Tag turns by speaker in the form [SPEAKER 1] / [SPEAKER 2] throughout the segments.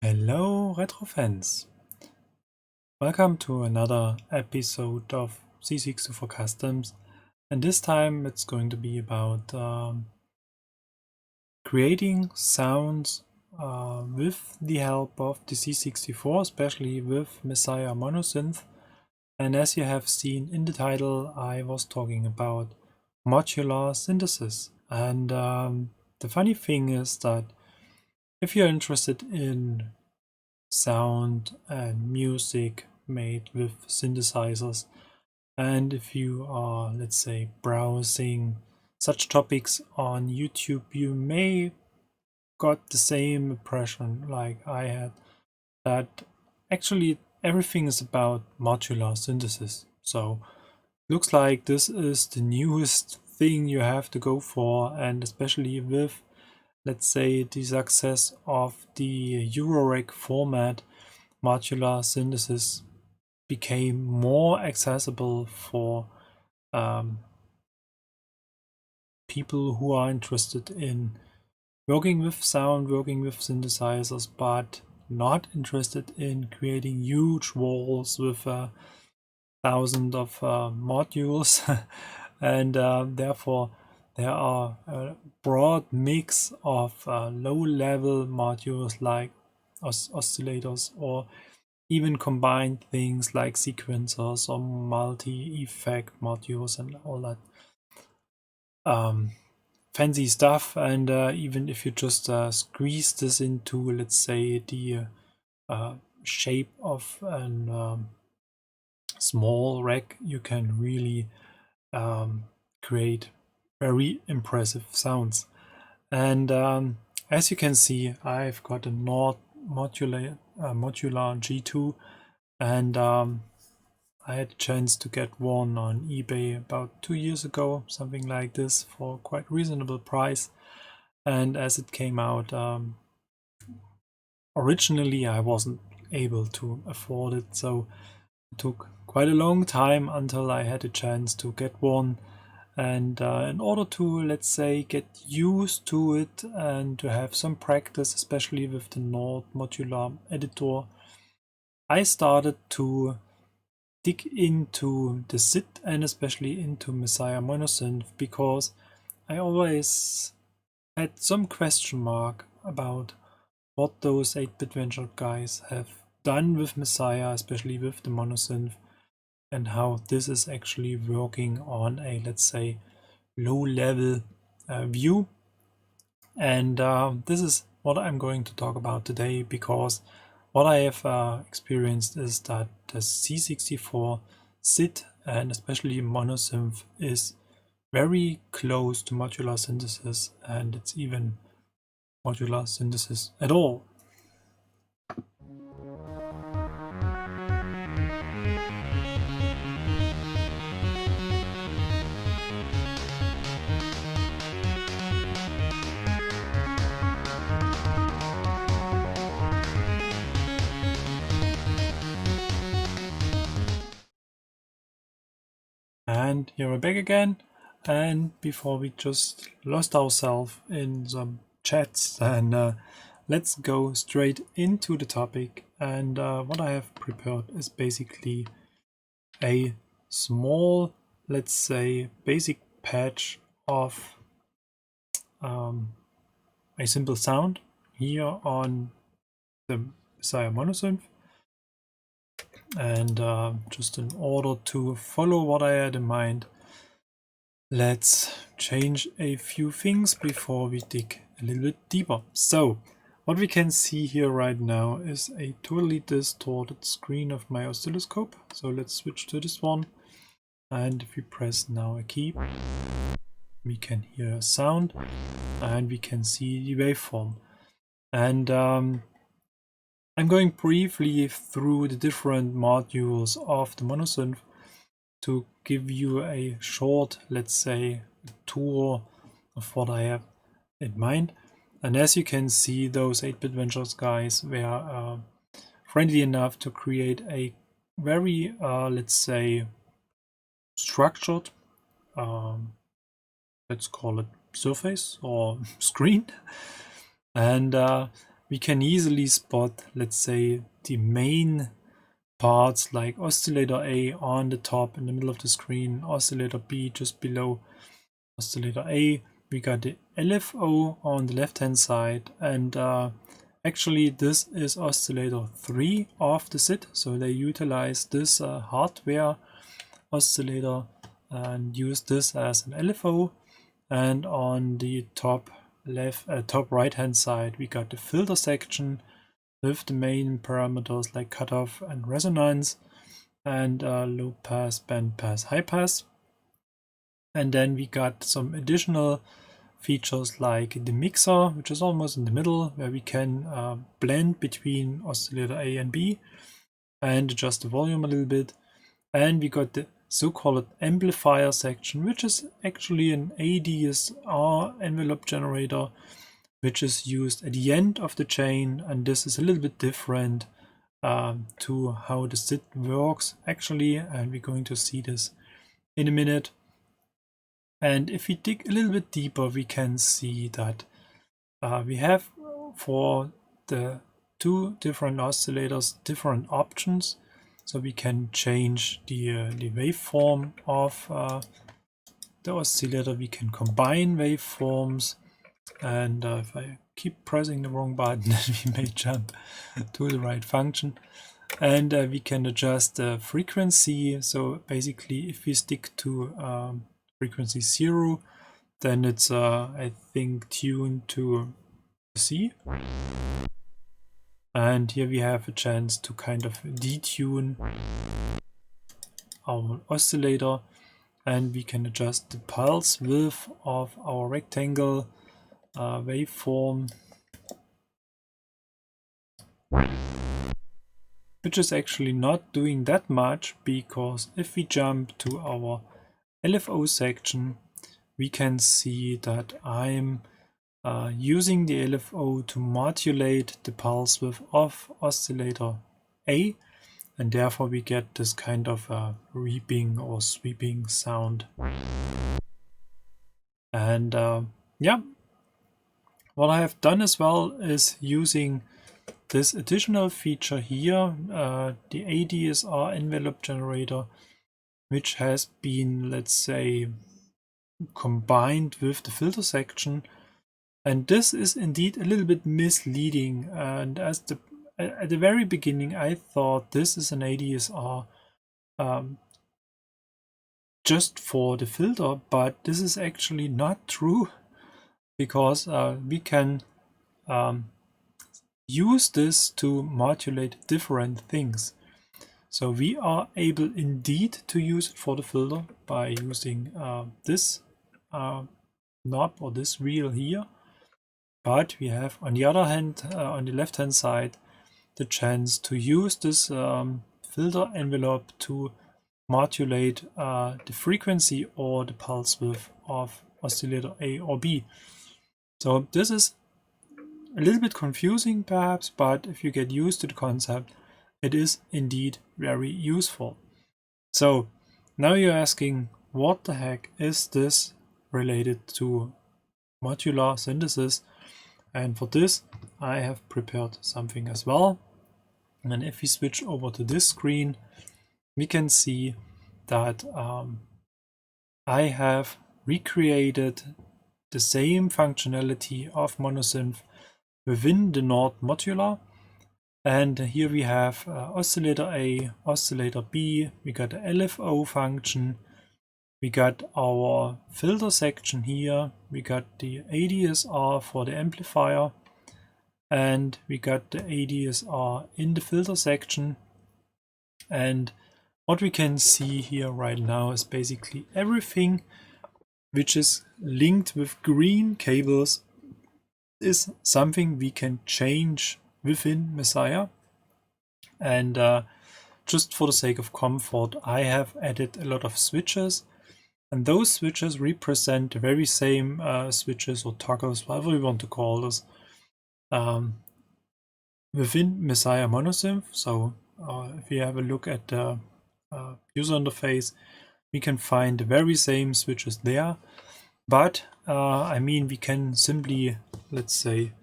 [SPEAKER 1] Hello retro fans, welcome to another episode of C64 Customs, and this time it's going to be about creating sounds with the help of the C64, especially with Mssiah Monosynth. And as you have seen in the title, I was talking about modular synthesis. And the funny thing is that if you're interested in sound and music made with synthesizers, and if you are, let's say, browsing such topics on YouTube, you may got the same impression like I had, that actually everything is about modular synthesis. So looks like this is the newest thing you have to go for, and especially with, let's say, the success of the Eurorack format, modular synthesis became more accessible for people who are interested in working with sound, working with synthesizers, but not interested in creating huge walls with thousands of modules. And therefore there are a broad mix of low-level modules like oscillators, or even combined things like sequencers or multi-effect modules and all that fancy stuff. And even if you just squeeze this into, let's say, the shape of a small rack, you can really create very impressive sounds. And as you can see, I've got a Nord Modular G2, and I had a chance to get one on eBay about 2 years ago, something like this, for quite reasonable price. And as it came out, originally I wasn't able to afford it, so it took quite a long time until I had a chance to get one. And in order to, let's say, get used to it and to have some practice, especially with the Nord Modular Editor, I started to dig into the SID and especially into Mssiah Monosynth, because I always had some question mark about what those 8-bit venture guys have done with Mssiah, especially with the Monosynth, and how this is actually working on a, let's say, low-level view. And this is what I'm going to talk about today, because what I have experienced is that the C64 SID and especially Monosynth is very close to modular synthesis, and it's even modular synthesis at all. And here we're back again. And before we just lost ourselves in some chats, and let's go straight into the topic. And what I have prepared is basically a small, let's say, basic patch of a simple sound here on the Mssiah Monosynth. And just in order to follow what I had in mind, let's change a few things before we dig a little bit deeper. So what we can see here right now is a totally distorted screen of my oscilloscope. So let's switch to this one, and if we press now a key, we can hear a sound and we can see the waveform. And I'm going briefly through the different modules of the Monosynth to give you a short, let's say, tour of what I have in mind. And as you can see, those 8-bit ventures guys were friendly enough to create a very, let's say, structured, let's call it surface or screen. And we can easily spot, let's say, the main parts like oscillator A on the top in the middle of the screen, oscillator B just below oscillator A. We got the LFO on the left hand side, and actually this is oscillator 3 of the SID, so they utilize this hardware oscillator and use this as an LFO. And on the top right hand side we got the filter section with the main parameters like cutoff and resonance, and low pass, band pass, high pass. And then we got some additional features like the mixer, which is almost in the middle, where we can blend between oscillator A and B and adjust the volume a little bit. And we got the so-called amplifier section, which is actually an ADSR envelope generator, which is used at the end of the chain, and this is a little bit different to how the SID works actually, and we're going to see this in a minute. And if we dig a little bit deeper, we can see that we have for the two different oscillators different options. So we can change the waveform of the oscillator. We can combine waveforms, and if I keep pressing the wrong button, then we may jump to the right function. And we can adjust the frequency. So basically, if we stick to frequency 0, then it's I think tuned to C. And here we have a chance to kind of detune our oscillator, and we can adjust the pulse width of our rectangle waveform, which is actually not doing that much, because if we jump to our LFO section, we can see that I'm using the LFO to modulate the pulse width of oscillator A, and therefore we get this kind of reaping or sweeping sound. And yeah, what I have done as well is using this additional feature here, the ADSR envelope generator, which has been, let's say, combined with the filter section. And this is indeed a little bit misleading. And at the very beginning, I thought this is an ADSR just for the filter, but this is actually not true, because we can use this to modulate different things. So we are able indeed to use it for the filter by using this knob or this wheel here. But we have, on the other hand, on the left hand side, the chance to use this filter envelope to modulate the frequency or the pulse width of oscillator A or B. So this is a little bit confusing perhaps, but if you get used to the concept, it is indeed very useful. So now you're asking, what the heck is this related to modular synthesis? And for this, I have prepared something as well. And if we switch over to this screen, we can see that I have recreated the same functionality of Monosynth within the Nord Modular. And here we have oscillator A, oscillator B, we got the LFO function, we got our filter section here, we got the ADSR for the amplifier, and we got the ADSR in the filter section. And what we can see here right now is basically everything which is linked with green cables is something we can change within Mssiah. And just for the sake of comfort, I have added a lot of switches, and those switches represent the very same switches or toggles, whatever we want to call this, within Mssiah Monosynth. So if you have a look at the user interface, we can find the very same switches there. But I mean, we can simply, let's say,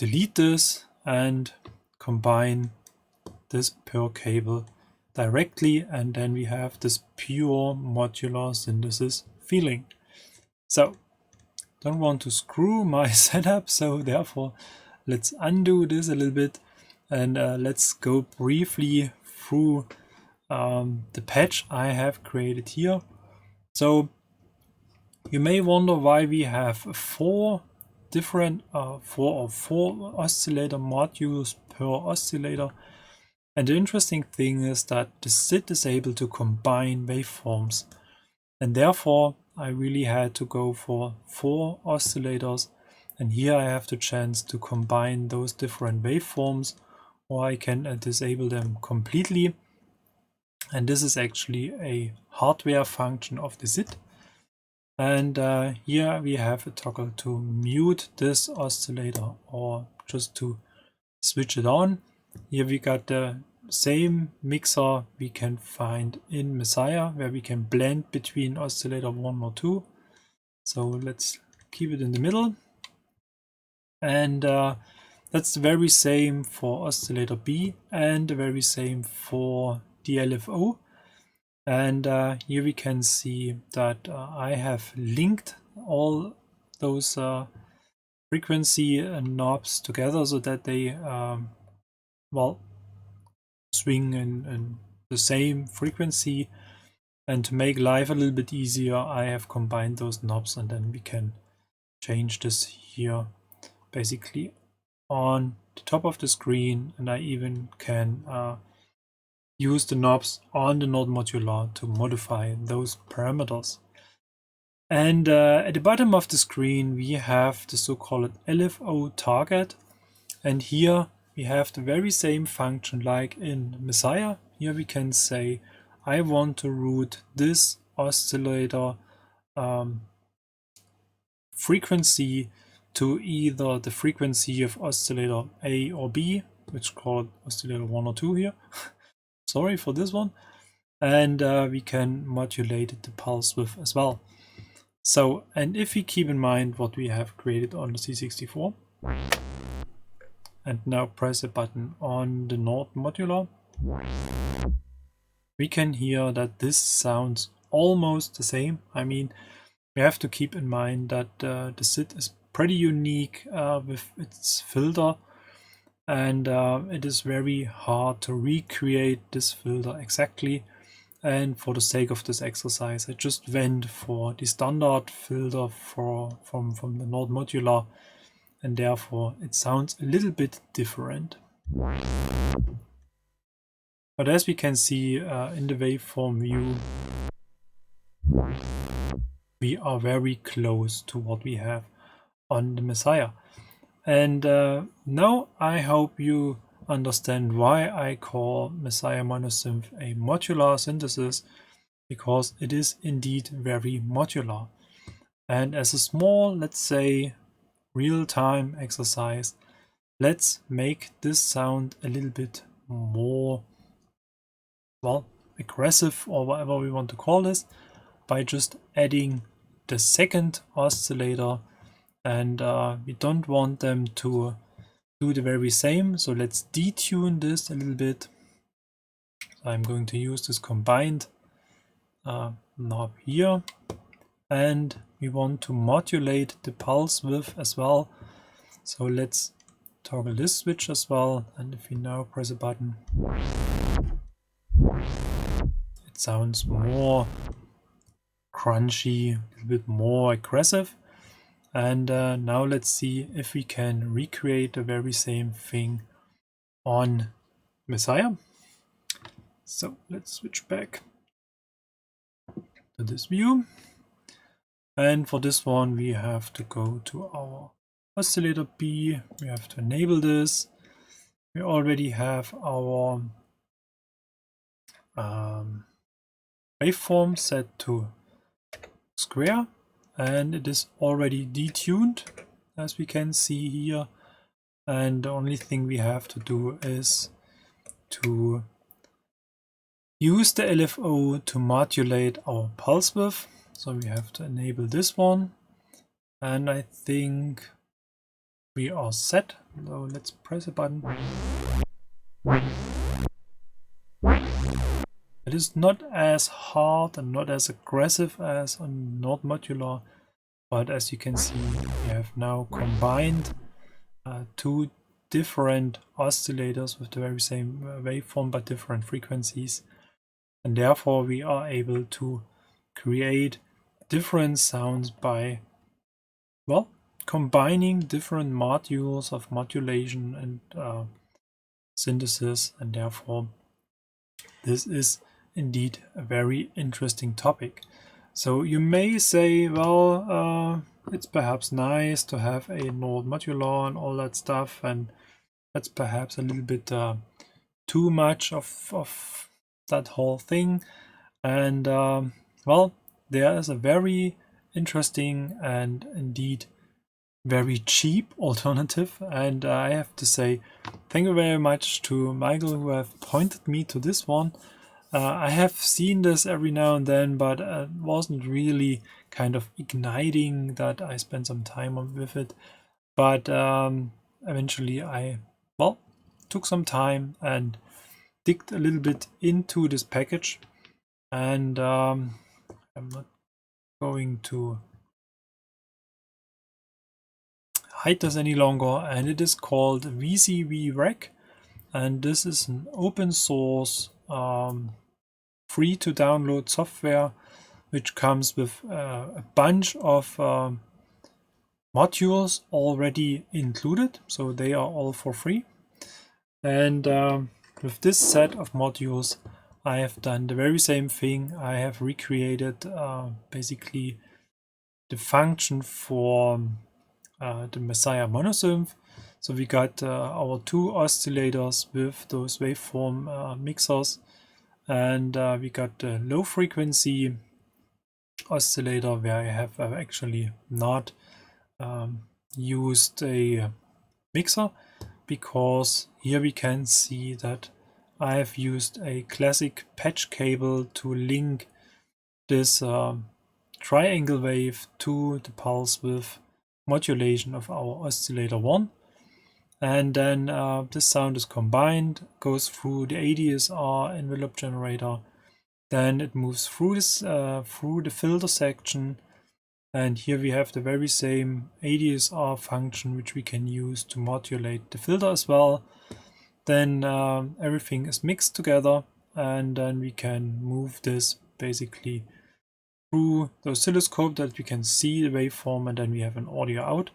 [SPEAKER 1] delete this and combine this per cable directly, and then we have this pure modular synthesis feeling. So don't want to screw my setup, so therefore let's undo this a little bit and let's go briefly through the patch I have created here. So you may wonder why we have four different four oscillator modules per oscillator. And the interesting thing is that the SID is able to combine waveforms, and therefore I really had to go for 4 oscillators, and here I have the chance to combine those different waveforms, or I can disable them completely. And this is actually a hardware function of the SID. And here we have a toggle to mute this oscillator or just to switch it on. Here we got the same mixer we can find in Mssiah, where we can blend between oscillator 1 or 2. So let's keep it in the middle. And that's the very same for oscillator B and the very same for the LFO. And here we can see that I have linked all those frequency knobs together so that they well, swing in the same frequency. And to make life a little bit easier, I have combined those knobs, and then we can change this here basically on the top of the screen, and I even can use the knobs on the Nord Modular to modify those parameters. And at the bottom of the screen we have the so-called LFO target, and here we have the very same function like in Mssiah. Here we can say I want to route this oscillator frequency to either the frequency of oscillator A or B, which is called oscillator 1 or 2 here. Sorry for this one. And we can modulate the pulse width as well. So, and if we keep in mind what we have created on the C64, and now press a button on the Nord Modular, we can hear that this sounds almost the same. I mean, we have to keep in mind that the SID is pretty unique with its filter, and it is very hard to recreate this filter exactly. And for the sake of this exercise, I just went for the standard filter from the Nord Modular, and therefore it sounds a little bit different. But as we can see in the waveform view, we are very close to what we have on the Mssiah. And now I hope you understand why I call Mssiah Monosynth a modular synthesis, because it is indeed very modular. And as a small, let's say, real-time exercise, let's make this sound a little bit more, well, aggressive, or whatever we want to call this, by just adding the second oscillator. And we don't want them to do the very same, so let's detune this a little bit. So I'm going to use this combined knob here, and we want to modulate the pulse width as well. So let's toggle this switch as well, and if we now press a button, it sounds more crunchy, a little bit more aggressive. And now let's see if we can recreate the very same thing on Mssiah. So let's switch back to this view. And for this one, we have to go to our oscillator B. We have to enable this. We already have our waveform set to square, and it is already detuned, as we can see here. And the only thing we have to do is to use the LFO to modulate our pulse width. So we have to enable this one, and I think we are set. So let's press a button. It is not as hard and not as aggressive as on Nord Modular, but as you can see, we have now combined two different oscillators with the very same waveform but different frequencies, and therefore we are able to create different sounds by, well, combining different modules of modulation and synthesis, and therefore this is indeed a very interesting topic. So you may say, well, it's perhaps nice to have a Nord Modular and all that stuff, and that's perhaps a little bit too much of that whole thing. And well, there is a very interesting and indeed very cheap alternative, and I have to say thank you very much to Michael who have pointed me to this one. I have seen this every now and then, but it wasn't really kind of igniting that I spent some time with it. But eventually I, well, took some time and digged a little bit into this package, and I'm not going to hide this any longer, and it is called VCV-Rack, and this is an open source free to download software which comes with a bunch of modules already included, so they are all for free. And with this set of modules I have done the very same thing. I have recreated basically the function for the Mssiah Monosynth. So we got our two oscillators with those waveform mixers, and we got the low frequency oscillator where I have actually not used a mixer, because here we can see that I have used a classic patch cable to link this triangle wave to the pulse width modulation of our oscillator 1, and then this sound is combined, goes through the ADSR envelope generator, then it moves through this through the filter section, and here we have the very same ADSR function which we can use to modulate the filter as well. Then everything is mixed together, and then we can move this basically through the oscilloscope that we can see the waveform, and then we have an audio out.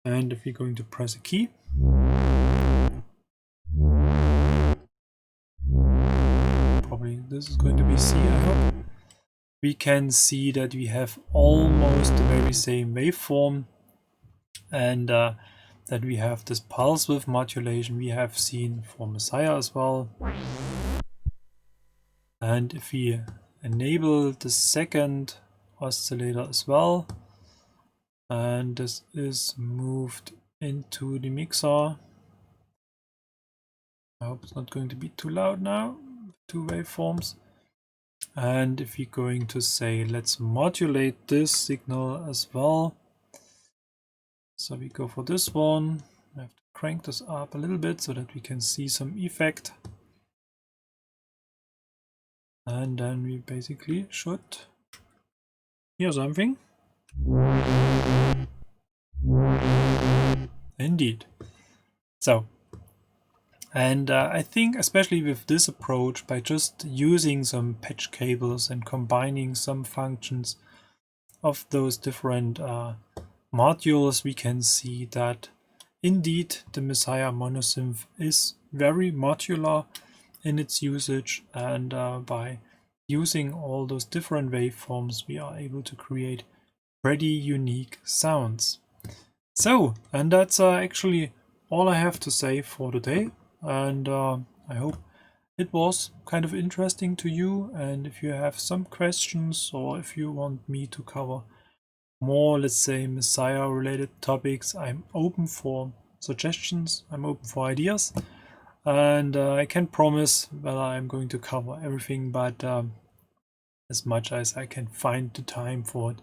[SPEAKER 1] And if we're going to press a key, probably this is going to be C, I hope, we can see that we have almost the very same waveform, and that we have this pulse width modulation we have seen for Mssiah as well. And if we enable the second oscillator as well, and this is moved into the mixer, I hope it's not going to be too loud now, two waveforms. And if we're going to say let's modulate this signal as well, so we go for this one. I have to crank this up a little bit so that we can see some effect, and then we basically should hear something. Indeed. So, and I think especially with this approach, by just using some patch cables and combining some functions of those different modules, we can see that indeed the Mssiah Monosynth is very modular in its usage, and by using all those different waveforms we are able to create pretty unique sounds. So, and that's actually all I have to say for today, and I hope it was kind of interesting to you. And if you have some questions, or if you want me to cover more, let's say, Messiah related topics, I'm open for suggestions, I'm open for ideas, and I can't promise that I'm going to cover everything, but as much as I can find the time for it,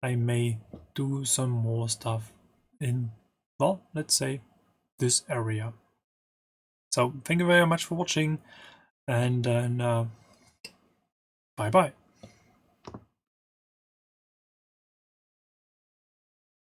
[SPEAKER 1] I may do some more stuff in well, let's say this area. So thank you very much for watching, and bye bye.